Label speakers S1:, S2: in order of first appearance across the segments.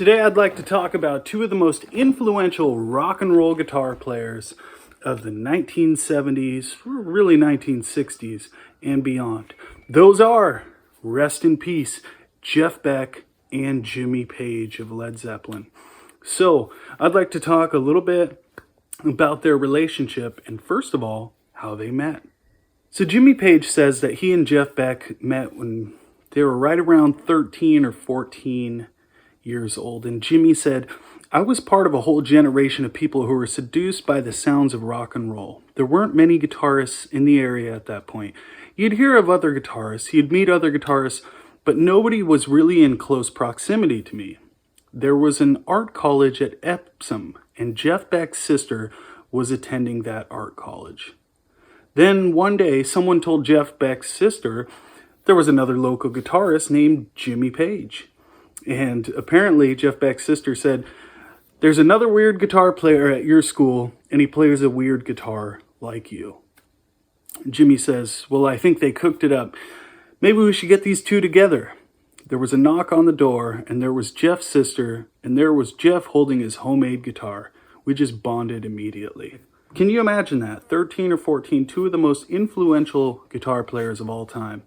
S1: Today I'd like to talk about two of the most influential rock and roll guitar players of the 1970s, really 1960s and beyond. Those are, rest in peace, Jeff Beck and Jimmy Page of Led Zeppelin. So I'd like to talk a little bit about their relationship and first of all, how they met. So Jimmy Page says that he and Jeff Beck met when they were right around 13 or 14 years old. And Jimmy said, I was part of a whole generation of people who were seduced by the sounds of rock and roll. There weren't many guitarists in the area at that point. You'd hear of other guitarists, you'd meet other guitarists, but nobody was really in close proximity to me. There was an art college at Epsom, and Jeff Beck's sister was attending that art college. Then one day, someone told Jeff Beck's sister there was another local guitarist named Jimmy Page. And apparently, Jeff Beck's sister said, there's another weird guitar player at your school, and he plays a weird guitar like you. Jimmy says, well, I think they cooked it up. Maybe we should get these two together. There was a knock on the door, and there was Jeff's sister, and there was Jeff holding his homemade guitar. We just bonded immediately. Can you imagine that? 13 or 14, two of the most influential guitar players of all time,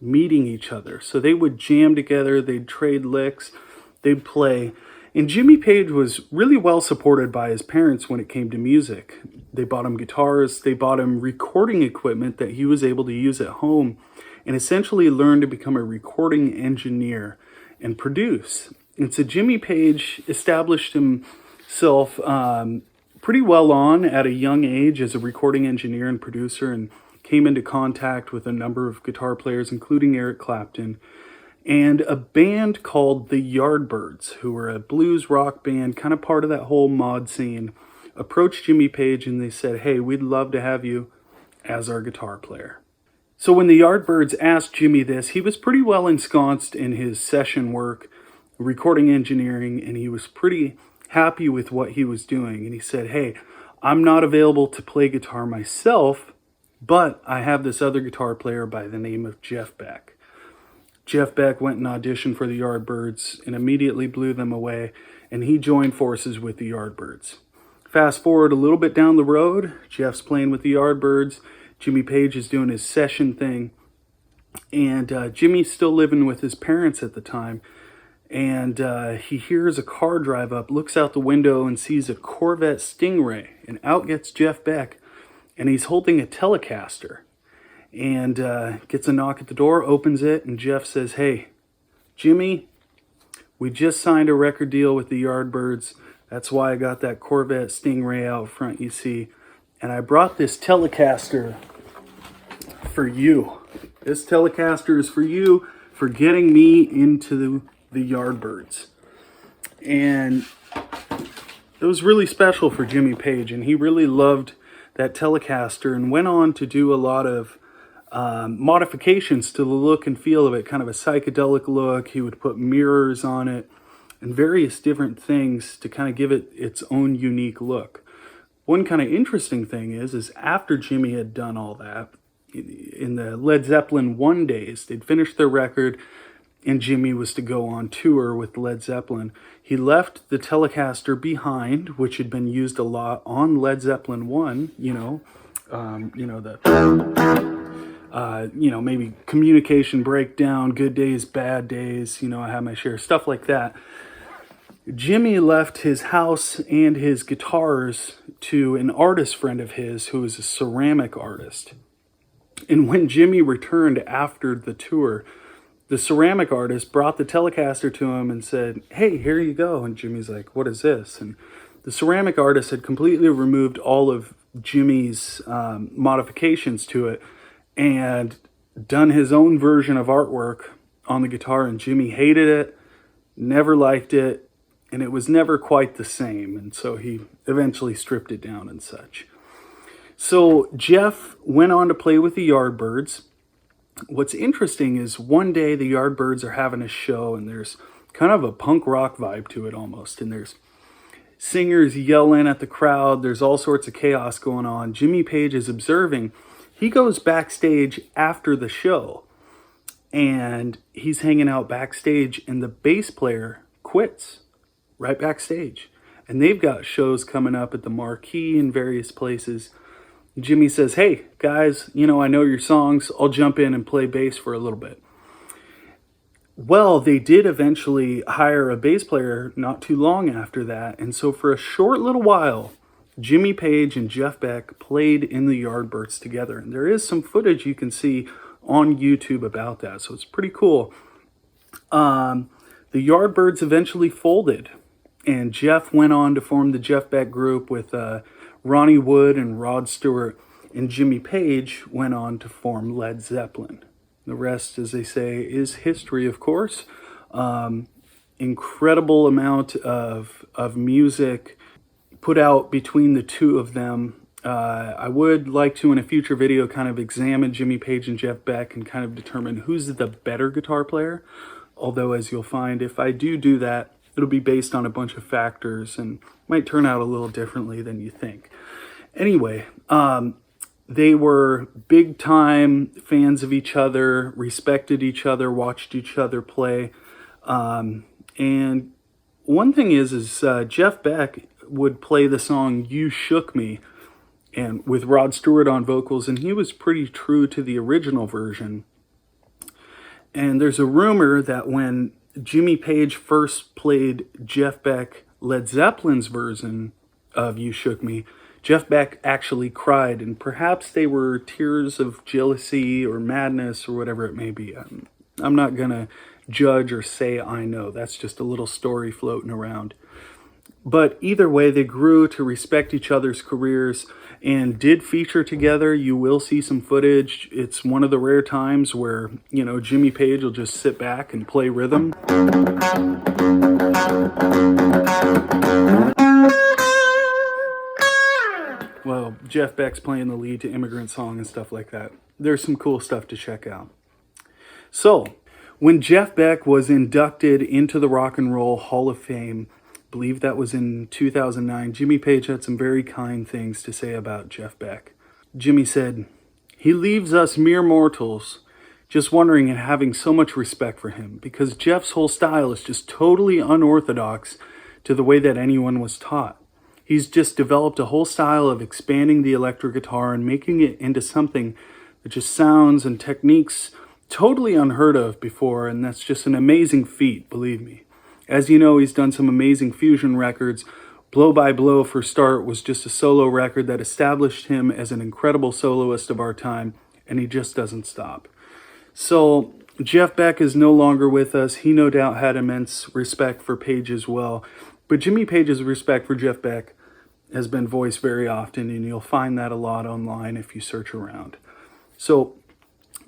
S1: meeting each other. So they would jam together, they'd trade licks, they'd play. And Jimmy Page was really well supported by his parents when it came to music. They bought him guitars, they bought him recording equipment that he was able to use at home, and essentially learned to become a recording engineer and produce. And so Jimmy Page established himself pretty well on at a young age as a recording engineer and producer, and came into contact with a number of guitar players, including Eric Clapton, and a band called the Yardbirds, who were a blues rock band, kind of part of that whole mod scene, approached Jimmy Page and they said, hey, we'd love to have you as our guitar player. So when the Yardbirds asked Jimmy this, he was pretty well ensconced in his session work, recording engineering, and he was pretty happy with what he was doing. And he said, hey, I'm not available to play guitar myself, but I have this other guitar player by the name of Jeff Beck. Jeff Beck went and auditioned for the Yardbirds and immediately blew them away, and he joined forces with the Yardbirds. Fast forward a little bit down the road, Jeff's playing with the Yardbirds, Jimmy Page is doing his session thing, and Jimmy's still living with his parents at the time, and he hears a car drive up, looks out the window and sees a Corvette Stingray, and out gets Jeff Beck, and he's holding a Telecaster, and gets a knock at the door, opens it, and Jeff says, hey, Jimmy, we just signed a record deal with the Yardbirds. That's why I got that Corvette Stingray out front, you see. And I brought this Telecaster for you. This Telecaster is for you for getting me into the Yardbirds. And it was really special for Jimmy Page, and he really loved that Telecaster and went on to do a lot of modifications to the look and feel of it, kind of a psychedelic look. He would put mirrors on it and various different things to kind of give it its own unique look. One kind of interesting thing is after Jimmy had done all that, in the Led Zeppelin 1 days, they'd finished their record and Jimmy was to go on tour with Led Zeppelin. He left the Telecaster behind, which had been used a lot on Led Zeppelin 1, maybe communication breakdown, good days, bad days, I have my share, stuff like that. Jimmy left his house and his guitars to an artist friend of his who was a ceramic artist. And when Jimmy returned after the tour, the ceramic artist brought the Telecaster to him and said, hey, here you go. And Jimmy's like, what is this? And the ceramic artist had completely removed all of Jimmy's modifications to it and done his own version of artwork on the guitar. And Jimmy hated it, never liked it, and it was never quite the same. And so he eventually stripped it down and such. So Jeff went on to play with the Yardbirds. What's interesting is one day the Yardbirds are having a show and there's kind of a punk rock vibe to it almost. And there's singers yelling at the crowd. There's all sorts of chaos going on. Jimmy Page is observing. He goes backstage after the show and he's hanging out backstage and the bass player quits right backstage. And they've got shows coming up at the Marquee in various places. Jimmy says, hey, guys, I know your songs. I'll jump in and play bass for a little bit. Well, they did eventually hire a bass player not too long after that. And so for a short little while, Jimmy Page and Jeff Beck played in the Yardbirds together. And there is some footage you can see on YouTube about that. So it's pretty cool. The Yardbirds eventually folded. And Jeff went on to form the Jeff Beck group with Ronnie Wood and Rod Stewart. And Jimmy Page went on to form Led Zeppelin. The rest, as they say, is history, of course. Incredible amount of music put out between the two of them. I would like to, in a future video, kind of examine Jimmy Page and Jeff Beck and kind of determine who's the better guitar player. Although, as you'll find, if I do that, it'll be based on a bunch of factors and might turn out a little differently than you think. Anyway, they were big-time fans of each other, respected each other, watched each other play. And one thing is Jeff Beck would play the song You Shook Me and with Rod Stewart on vocals, and he was pretty true to the original version. And there's a rumor that when Jimmy Page first played Jeff Beck Led Zeppelin's version of You Shook Me, Jeff Beck actually cried, and perhaps they were tears of jealousy or madness or whatever it may be. I'm not going to judge or say I know. That's just a little story floating around. But either way, they grew to respect each other's careers and did feature together. You will see some footage. It's one of the rare times where, Jimmy Page will just sit back and play rhythm. Well, Jeff Beck's playing the lead to Immigrant Song and stuff like that. There's some cool stuff to check out. So, when Jeff Beck was inducted into the Rock and Roll Hall of Fame, I believe that was in 2009, Jimmy Page had some very kind things to say about Jeff Beck. Jimmy said, "He leaves us mere mortals just wondering and having so much respect for him because Jeff's whole style is just totally unorthodox to the way that anyone was taught. He's just developed a whole style of expanding the electric guitar and making it into something that just sounds and techniques totally unheard of before, and that's just an amazing feat, believe me. As you know, he's done some amazing fusion records. Blow by Blow, for start, was just a solo record that established him as an incredible soloist of our time, and he just doesn't stop." So Jeff Beck is no longer with us. He no doubt had immense respect for Page as well. But Jimmy Page's respect for Jeff Beck has been voiced very often, and you'll find that a lot online if you search around. So,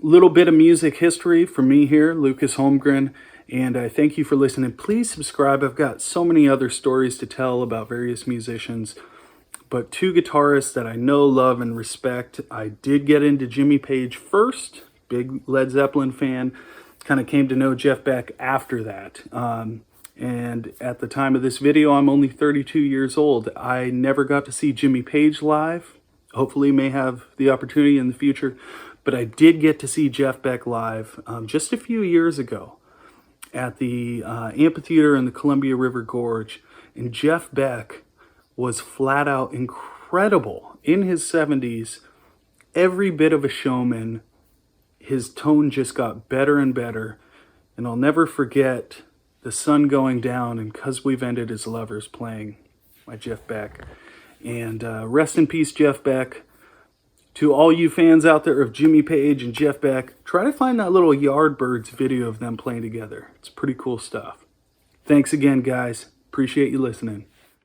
S1: little bit of music history from me here, Lucas Holmgren, and I thank you for listening. Please subscribe. I've got so many other stories to tell about various musicians, but two guitarists that I know, love, and respect. I did get into Jimmy Page first, big Led Zeppelin fan, kind of came to know Jeff Beck after that. And at the time of this video, I'm only 32 years old. I never got to see Jimmy Page live. Hopefully may have the opportunity in the future. But I did get to see Jeff Beck live just a few years ago at the amphitheater in the Columbia River Gorge. And Jeff Beck was flat out incredible in his 70s. Every bit of a showman. His tone just got better and better. And I'll never forget The Sun Going Down and 'Cause We've Ended as Lovers playing by Jeff Beck. And rest in peace, Jeff Beck. To all you fans out there of Jimmy Page and Jeff Beck, try to find that little Yardbirds video of them playing together. It's pretty cool stuff. Thanks again, guys. Appreciate you listening.